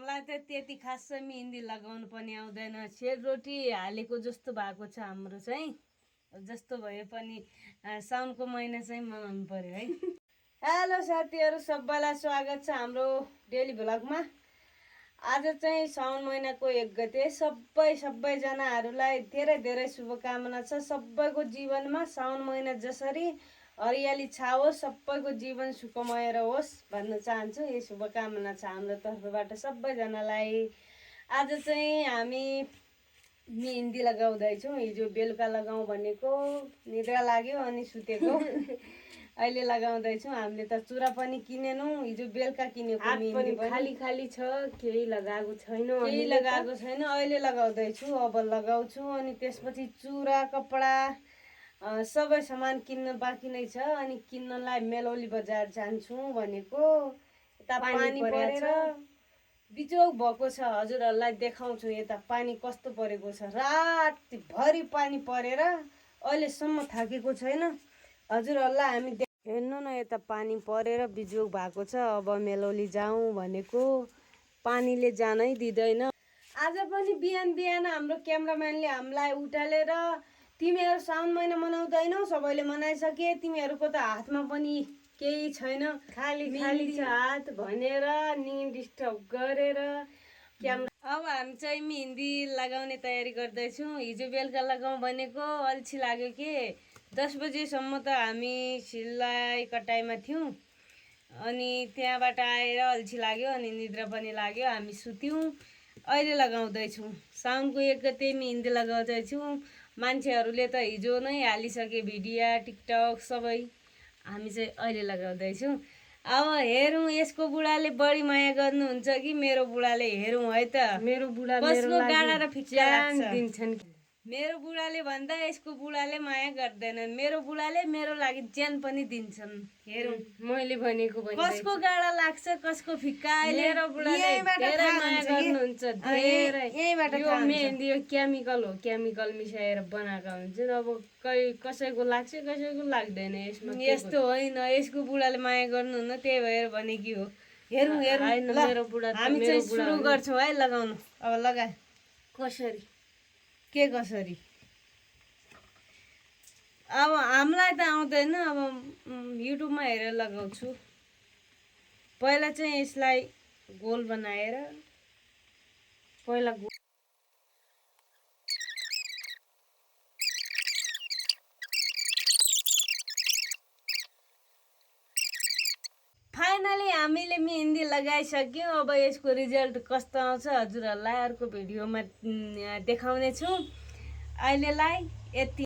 मलाई त त्यति खास मेहन्दी लगाउनु पनि आउँदैन। सेलरोटी हालेको जस्तो भएको छ हाम्रो चाहिँ। जस्तो भए पनि साउनको महिना चाहिँ मनाउनु पर्यो है। हेलो साथीहरू, सबैलाई स्वागत छ हाम्रो डेली भ्लगमा। आज चाहिँ साउन महिनाको 1 गते। सबैजनाहरूलाई धेरै धेरै शुभकामना छ। सबैको जीवनमा साउन महिना जसरी हरियाली छाओस्, सबैको जीवन सुखमय रहोस् भन्न चाहन्छु। यो शुभकामना छ हाम्रो तर्फबाट सबैजनालाई। आज चाहिँ हामी मेहन्दी लगाउँदैछौँ। हिजो बेलुका लगाउँ भनेको निद्रा लाग्यो अनि सुतेको। अहिले लगाउँदैछौँ। हामीले त चुरा पनि किनेनौँ, हिजो बेलुका किनेको मेहन्दी पनि खाली छ, केही लगाएको छैन। अहिले लगाउँदैछु, अब लगाउँछु। अनि त्यसपछि चुरा, कपडा सबै सामान किन्न बाँकी नै छ। अनि किन्नलाई मेलौली बजार जान्छौँ भनेको। यता पानी परेर बिजोग भएको छ। हजुरहरूलाई देखाउँछु यता पानी कस्तो परेको छ। रातभरि पानी परेर अहिलेसम्म थाकेको छैन। हजुरहरूलाई हामी हेर्नु न, यता पानी परेर बिजोग भएको छ। अब मेलौली जाउँ भनेको पानीले जानै दिँदैन। आज पनि बिहान बिहान हाम्रो क्यामेराम्यानले हामीलाई उठालेर तिमीहरू साउन महिना मनाउँदैनौ, सबैले मनाइसके, तिमीहरूको त हातमा पनि केही छैन, खाली छ हात भनेर नि डिस्टर्ब गरेर क्यामेरा। अब हामी चाहिँ मेहन्दी लगाउने तयारी गर्दैछौँ। हिजो बेलुका लगाउँ भनेको अल्छी लाग्यो कि 10 बजेसम्म त हामी सिलाई कटाइमा थियौँ। अनि त्यहाँबाट आएर अल्छी लाग्यो अनि निद्रा पनि लाग्यो, हामी सुत्यौँ। अहिले लगाउँदैछौँ। साउनको 1 गते मेहन्दी लगाउँदैछौँ। मान्छेहरूले त हिजो नै हालिसके भिडियो, टिकटक सबै। हामी चाहिँ अहिले लगाउँदैछौँ। अब हेरौँ यसको बुढाले बढी माया गर्नुहुन्छ कि मेरो बुढाले, हेरौँ है त। मेरो बुढा कसको गाडा र फिक्का दिन्छन्। मेरो बुढाले भन्दा यसको बुढाले माया गर्दैनन्। मेरो बुढाले मेरो लागि ज्यान पनि दिन्छन्। हेरौँ मैले भनेको कसको गाडा लाग्छ, कसको फिक्का। मेरो बुढाले धेरै माया गर्नुहुन्छ, धेरै। यो मेहन्दी यो केमिकल हो, केमिकल मिसाएर बनाएको हुन्छ। अब कसैको लाग्छ, कसैको लाग्दैन। यसमा यस्तो होइन, यसको बुढाले माया गर्नुहुन्न, त्यही भएर भनेकी हो। हेरौँ मेरो बुढा हामी चाहिँ सुरु गर्छौँ है लगाउनु। अब लगाए कसरी के कसरी। अब हामीलाई त आउँदैन, अब युट्युबमा हेरेर लगाउँछु। पहिला चाहिँ यसलाई गोल बनाएर फाइनली हामीले मेहन्दी लगाइसक्यौँ। अब यसको रिजल्ट कस्तो आउँछ हजुरहरूलाई अर्को भिडियोमा देखाउने छु। अहिलेलाई यति।